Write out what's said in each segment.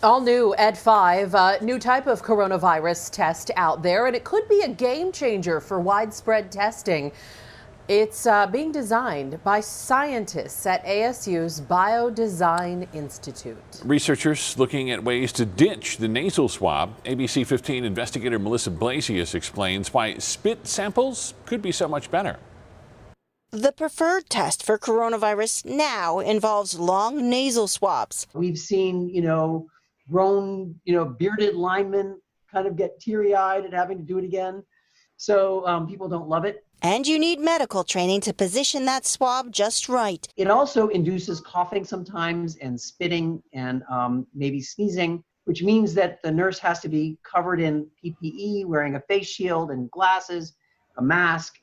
All new at 5, new type of coronavirus test out there, and it could be a game changer for widespread testing. It's being designed by scientists at ASU's Biodesign Institute. Researchers looking at ways to ditch the nasal swab. ABC 15 investigator Melissa Blasius explains why spit samples could be so much better. The preferred test for coronavirus now involves long nasal swabs. We've seen, grown, bearded linemen kind of get teary-eyed at having to do it again. So people don't love it. And you need medical training to position that swab just right. It also induces coughing sometimes and spitting and maybe sneezing, which means that the nurse has to be covered in PPE, wearing a face shield and glasses, a mask,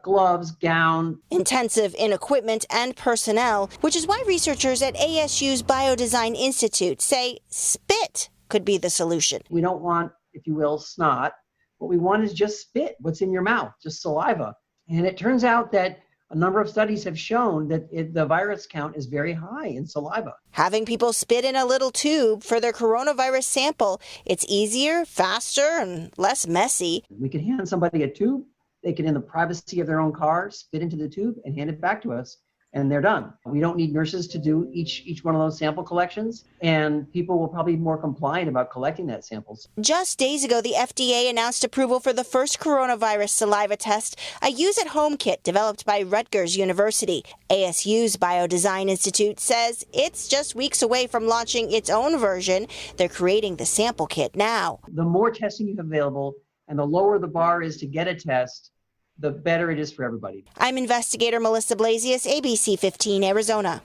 gloves, gown. Intensive in equipment and personnel, which is why researchers at ASU's Biodesign Institute say spit could be the solution. We don't want, if you will, snot. What we want is just spit, what's in your mouth, just saliva. And it turns out that a number of studies have shown that the virus count is very high in saliva. Having people spit in a little tube for their coronavirus sample, it's easier, faster, and less messy. We could hand somebody a tube. They can, in the privacy of their own car, spit into the tube and hand it back to us, and they're done. We don't need nurses to do each one of those sample collections, and people will probably be more compliant about collecting that samples. Just days ago, the FDA announced approval for the first coronavirus saliva test, a use-at-home kit developed by Rutgers University. ASU's Biodesign Institute says it's just weeks away from launching its own version. They're creating the sample kit now. The more testing you have available, and the lower the bar is to get a test, the better it is for everybody. I'm investigator Melissa Blasius, ABC 15, Arizona.